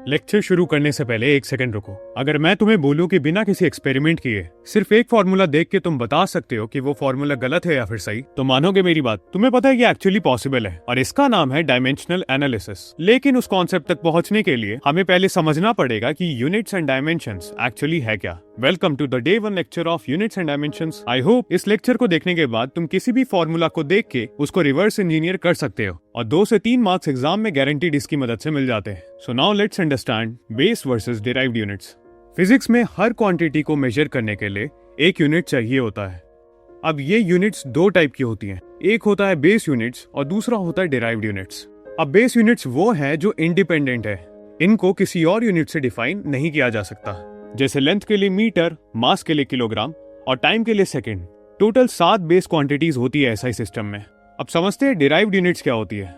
Lecture शुरू करने से पहले एक सेकंड रुको। अगर मैं तुम्हें बोलूं कि बिना किसी एक्सपेरिमेंट किए सिर्फ एक फॉर्मूला देख के तुम बता सकते हो कि वो फॉर्मूला गलत है या फिर सही, तो मानोगे मेरी बात? तुम्हें पता है कि एक्चुअली पॉसिबल है और इसका नाम है डायमेंशनल एनालिसिस। लेकिन उस कॉन्सेप्ट तक पहुंचने के लिए हमें पहले समझना पड़ेगा कि यूनिट्स एंड डायमेंशंस एक्चुअली है क्या। Welcome to the day 1 lecture of units and dimensions. I hope इस लेक्चर को देखने के बाद तुम किसी भी फॉर्मूला को देख के उसको रिवर्स इंजीनियर कर सकते हो और 2 से 3 मार्क्स एग्जाम में गारंटीड इसकी मदद से मिल जाते हैं। So now let's understand base versus derived units. Physics में हर क्वांटिटी को मेजर करने के लिए एक यूनिट चाहिए होता है। अब ये यूनिट्स 2 टाइप की होती हैं, एक होता है बेस यूनिट्स और दूसरा होता है डिराइव्ड यूनिट्स। अब बेस यूनिट्स वो है जो इंडिपेंडेंट है, इनको किसी और यूनिट से डिफाइन नहीं किया जा सकता। जैसे लेंथ के लिए मीटर, मास के लिए किलोग्राम और टाइम के लिए सेकेंड। टोटल 7 बेस क्वांटिटीज होती है एसआई सिस्टम में। अब समझते हैं डिराइव्ड यूनिट्स क्या होती है।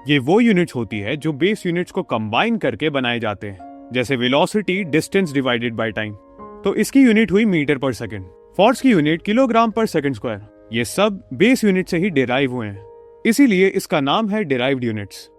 ये वो यूनिट्स होती है जो बेस यूनिट्स को कंबाइन करके बनाए जाते हैं, जैसे velocity distance divided by time, तो इसकी यूनिट हुई मीटर पर सेकंड। फोर्स की यूनिट किलोग्राम पर सेकंड स्क्वायर। ये सब बेस यूनिट से ही डिराइव हुए हैं, इसीलिए इसका नाम है डिराइव्ड यूनिट्स।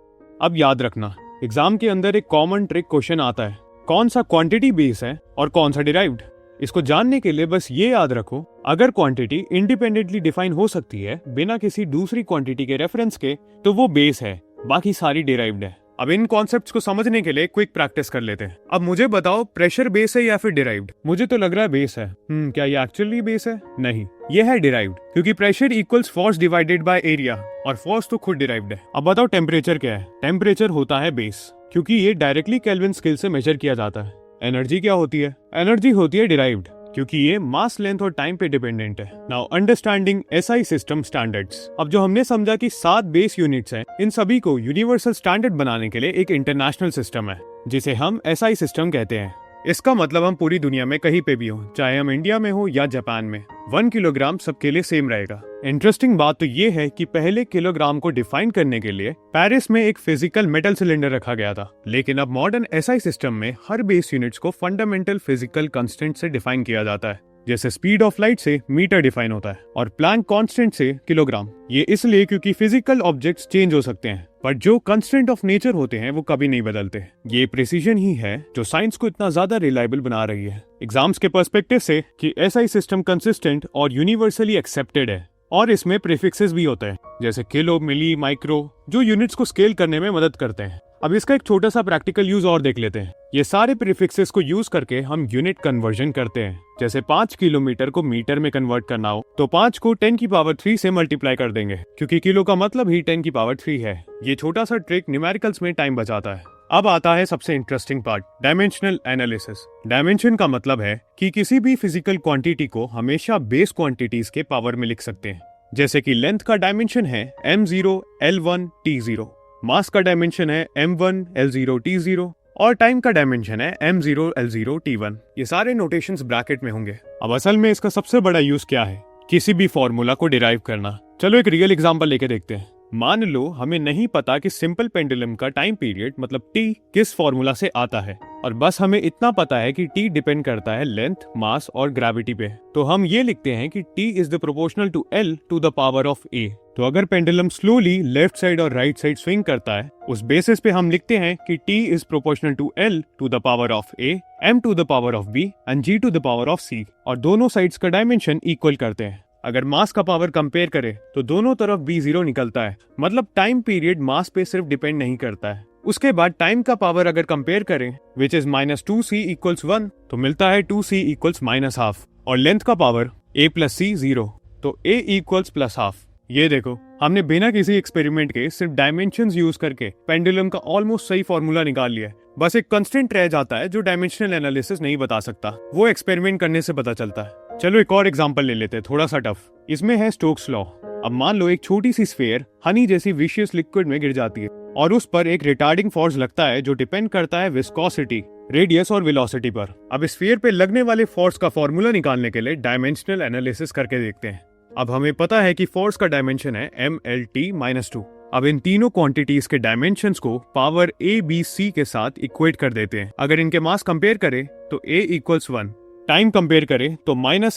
अब याद रखना, एग्जाम के अंदर एक कॉमन ट्रिक क्वेश्चन आता है, कौन सा क्वांटिटी बेस है और कौन सा डिराइव्ड। इसको जानने के लिए बस ये याद रखो, अगर क्वांटिटी इंडिपेंडेंटली डिफाइन हो सकती है बिना किसी दूसरी क्वांटिटी के रेफरेंस के, तो वो बेस है, बाकी सारी डिराइव्ड है। अब इन कॉन्सेप्ट्स को समझने के लिए क्विक प्रैक्टिस कर लेते हैं। अब मुझे बताओ, प्रेशर बेस है या फिर डिराइव्ड? मुझे तो लग रहा है बेस है। क्या ये एक्चुअली बेस है? नहीं, ये है डिराइव्ड, क्योंकि pressure equals force divided by area और फोर्स तो खुद डिराइव्ड है। अब बताओ टेम्परेचर क्या है? टेम्परेचर होता है बेस, क्योंकि ये डायरेक्टली केल्विन स्केल से मेजर किया जाता है। एनर्जी क्या होती है? एनर्जी होती है डिराइव्ड, क्योंकि ये मास, लेंथ और टाइम पे डिपेंडेंट है। Now understanding SI system standards. अब जो हमने समझा कि 7 बेस यूनिट्स हैं, इन सभी को यूनिवर्सल स्टैंडर्ड बनाने के लिए एक इंटरनेशनल सिस्टम है, जिसे हम एसआई सिस्टम कहते हैं। इसका मतलब हम पूरी दुनिया में कहीं पे भी हो, चाहे हम इंडिया में हो या जापान में, 1 किलोग्राम सबके लिए सेम रहेगा। इंटरेस्टिंग बात तो ये है कि पहले किलोग्राम को डिफाइन करने के लिए पेरिस में एक फिजिकल मेटल सिलेंडर रखा गया था, लेकिन अब मॉडर्न एसआई सिस्टम में हर बेस यूनिट्स को फंडामेंटल फिजिकल कांस्टेंट से डिफाइन किया जाता है। जैसे स्पीड ऑफ लाइट से मीटर डिफाइन होता है और प्लैंक कांस्टेंट से किलोग्राम। ये इसलिए क्योंकि फिजिकल ऑब्जेक्ट्स चेंज हो सकते हैं, बट जो कांस्टेंट ऑफ नेचर होते हैं वो कभी नहीं बदलते। ये प्रिसीजन ही है जो साइंस को इतना ज्यादा रिलायबल बना रही है एग्जाम्स के पर्सपेक्टिव से, कि एसआई सिस्टम कंसिस्टेंट और यूनिवर्सली एक्सेप्टेड है। और इसमें प्रीफिक्सेस भी होते हैं, जैसे किलो, मिली, माइक्रो, जो यूनिट्स को स्केल करने में मदद करते हैं। अब इसका एक छोटा सा प्रैक्टिकल यूज और देख लेते हैं। ये सारे प्रीफिक्सेस को यूज करके हम यूनिट कन्वर्जन करते हैं। जैसे 5 किलोमीटर को मीटर में कन्वर्ट करना हो तो 5 को 10 की पावर 3 से मल्टीप्लाई कर देंगे, क्योंकि किलो का मतलब ही 10 की पावर 3 है। ये छोटा सा ट्रिक न्यूमेरिकल्स में टाइम बचाता है। अब आता है सबसे interesting part, dimensional analysis. Dimension का मतलब है कि किसी भी फिजिकल क्वांटिटी को हमेशा बेस क्वांटिटीज के पावर में लिख सकते हैं। जैसे कि लेंथ का डायमेंशन है m0 l1 t0, मास का डायमेंशन है m1 l0 t0 और टाइम का डायमेंशन है m0 l0 t1। ये सारे नोटेशंस ब्रैकेट में होंगे। अब असल में इसका सबसे बड़ा यूज क्या है? किसी भी फॉर्मूला को डिराइव करना। चलो एक रियल एग्जांपल लेके देखते हैं। मान लो हमें नहीं पता कि सिंपल पेंडुलम का टाइम पीरियड मतलब t किस फॉर्मूला से आता है, और बस हमें इतना पता है कि t डिपेंड करता है लेंथ, मास और ग्रेविटी पे। तो हम ये लिखते हैं कि t is the proportional to l to the power of a। तो अगर पेंडुलम स्लोली लेफ्ट साइड और राइट साइड स्विंग करता है, उस बेसिस पे हम लिखते हैं कि t is proportional to l to the power of a, m to the power of b and g to the power of c, और दोनों साइड्स का डायमेंशन इक्वल करते हैं। अगर मास का पावर कंपेयर करें तो दोनों तरफ b0 निकलता है, मतलब टाइम पीरियड मास पे सिर्फ डिपेंड नहीं करता है। उसके बाद टाइम का पावर अगर कंपेयर करें, विच इज -2c इक्वल्स 1, तो मिलता है 2c इक्वल्स -12, और लेंथ का पावर a प्लस c 0, तो a इक्वल्स +12। ये देखो, हमने बिना किसी एक्सपेरिमेंट के सिर्फ डायमेंशंस यूज करके पेंडुलम का ऑलमोस्ट सही फॉर्मूला निकाल लिया है। बस एक कांस्टेंट रह जाता है जो डायमेंशनल एनालिसिस नहीं बता सकता, वो एक्सपेरिमेंट करने से पता चलता है। चलो एक और एग्जांपल ले लेते हैं, थोड़ा सा टफ। इसमें है स्टोक्स लॉ। अब मान लो एक छोटी सी स्फीयर हनी जैसी विशियस लिक्विड में गिर जाती है और उस पर एक रिटार्डिंग फोर्स लगता है जो डिपेंड करता है विस्कोसिटी, रेडियस और वेलोसिटी पर। अब इस स्फीयर पे लगने वाले फोर्स का फॉर्मूला निकालने के लिए डायमेंशनल एनालिसिस करके देखते हैं। अब हमें पता है कि फोर्स का डायमेंशन है mlt-2। अब इन तीनों क्वांटिटीज के डायमेंशंस को पावर a, b, c के साथ इक्वेट कर देते हैं। अगर इनके मास कंपेयर करें तो a इक्वल्स 1, टाइम कंपेयर करें तो -a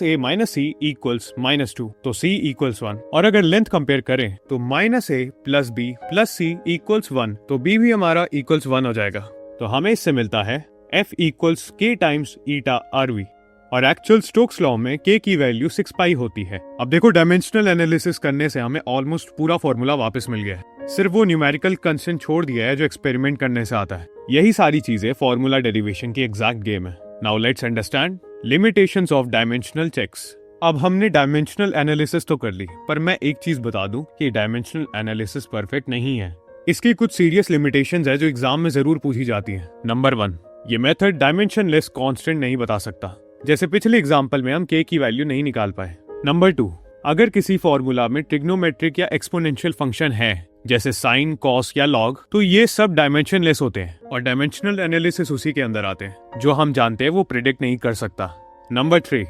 - c इक्वल्स -2, तो c इक्वल्स 1, और अगर लेंथ कंपेयर करें तो -a + b + c इक्वल्स 1, तो b भी हमारा इक्वल्स 1 हो जाएगा। तो हमें इससे मिलता है F इक्वल्स K टाइम्स ईटा RV, और एक्चुअल स्टोक्स लॉ में K की वैल्यू 6 पाई होती है। अब देखो, डायमेंशनल एनालिसिस करने से हमें ऑलमोस्ट पूरा फॉर्मूला वापस मिल गया है, सिर्फ वो न्यूमेरिकल कंस्टेंट छोड़ दिया है जो एक्सपेरिमेंट करने से आता है। यही सारी चीजें फॉर्मूला डेरिवेशन की एग्जैक्ट गेम है। Now let's understand limitations of dimensional checks. अब हमने डायमेंशनल एनालिसिस तो कर ली, पर मैं एक चीज बता दूं कि डायमेंशनल एनालिसिस परफेक्ट नहीं है। इसकी कुछ सीरियस लिमिटेशंस है जो एग्जाम में जरूर पूछी जाती हैं। नंबर 1, ये मेथड डायमेंशन लेस कांस्टेंट नहीं बता सकता, जैसे पिछले एग्जाम्पल में हम K की वैल्यू नहीं निकाल पाए। नंबर 2, अगर किसी फॉर्मूला में ट्रिग्नोमेट्रिक या एक्सपोनेंशियल फंक्शन है, जैसे साइन, कॉस या लॉग, तो ये सब डायमेंशन लेस होते हैं और डायमेंशनल एनालिसिस उसी के अंदर आते हैं। जो हम जानते हैं वो प्रिडिक्ट नहीं कर सकता। नंबर 3,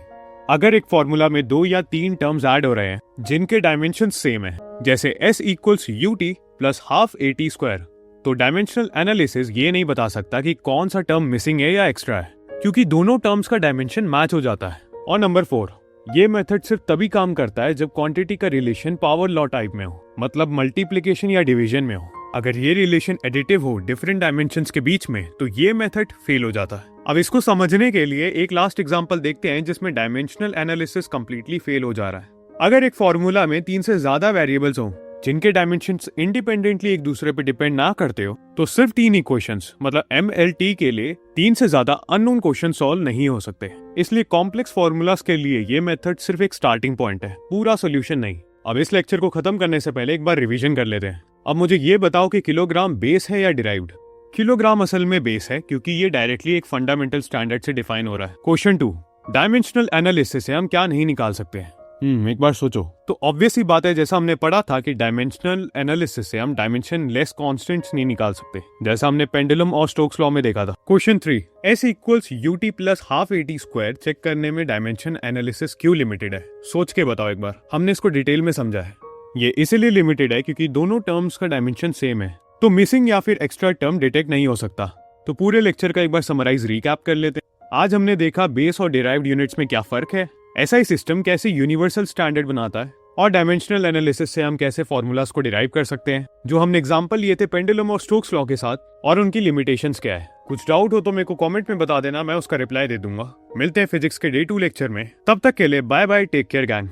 अगर एक फॉर्मूला में 2 या 3 टर्म्स ऐड हो रहे हैं जिनके डायमेंशन सेम है, जैसे S equals UT plus half AT square, तो डायमेंशनल एनालिसिस ये नहीं बता सकता कि कौन सा टर्म मिसिंग है या एक्स्ट्रा है, क्योंकि दोनों टर्म्स का डायमेंशन मैच हो जाता है। और नंबर 4, ये मेथड सिर्फ तभी काम करता है जब क्वांटिटी का रिलेशन पावर लॉ टाइप में हो, मतलब मल्टीप्लिकेशन या डिवीजन में हो। अगर ये रिलेशन एडिटिव हो डिफरेंट डायमेंशंस के बीच में, तो ये मेथड फेल हो जाता है। अब इसको समझने के लिए एक लास्ट एग्जांपल देखते हैं जिसमें डायमेंशनल एनालिसिस कंप्लीटली फेल हो जा रहा है। अगर एक फॉर्मूला में 3 से ज्यादा वेरिएबल्स हो जिनके डायमेंशंस इंडिपेंडेंटली एक दूसरे पर डिपेंड ना करते हो, तो सिर्फ 3 इक्वेशंस मतलब MLT के लिए 3 से ज्यादा अननोन क्वेश्चन सॉल्व नहीं हो सकते। इसलिए कॉम्प्लेक्स फॉर्मूलाज के लिए ये मेथड सिर्फ एक स्टार्टिंग पॉइंट है, पूरा सोल्यूशन नहीं। अब इस लेक्चर को खत्म करने से पहले एक बार रिवीजन कर लेते हैं। अब मुझे ये बताओ कि किलोग्राम बेस है या डिराइव्ड? किलोग्राम असल में बेस है, क्योंकि ये डायरेक्टली एक फंडामेंटल स्टैंडर्ड से डिफाइन हो रहा है। क्वेश्चन 2, डायमेंशनल एनालिसिस से हम क्या नहीं निकाल सकते हैं? एक बार सोचो। तो ऑब्वियस ही बात है, जैसा हमने पढ़ा था कि डायमेंशनल एनालिसिस से हम डायमेंशन लेस कांस्टेंट्स नहीं निकाल सकते, जैसा हमने पेंडुलम और स्टोक्स लॉ में देखा था। Question 3, S equals UT plus half AT square check करने में डायमेंशन एनालिसिस क्यों लिमिटेड है? सोच के बताओ एक बार। हमने इसको डिटेल में समझा है। ये इसीलिए लिमिटेड है क्योंकि दोनों टर्म्स का डायमेंशन सेम है, तो मिसिंग या फिर एक्स्ट्रा टर्म डिटेक्ट नहीं हो सकता। तो पूरे लेक्चर का एक बार समराइज रिकैप कर लेते हैं। आज हमने देखा बेस और डिराइव्ड यूनिट्स में क्या फर्क है, SI सिस्टम कैसे यूनिवर्सल स्टैंडर्ड बनाता है, और डायमेंशनल एनालिसिस से हम कैसे फॉर्मूलाज को डिराइव कर सकते हैं। जो हमने एग्जांपल लिए थे पेंडुलम और स्टोक्स लॉ के साथ, और उनकी लिमिटेशंस क्या है। कुछ डाउट हो तो मेरे को कमेंट में बता देना, मैं उसका रिप्लाई दे दूंगा। मिलते हैं फिजिक्स के डे 2 लेक्चर में। तब तक के लिए bye bye, take care gang.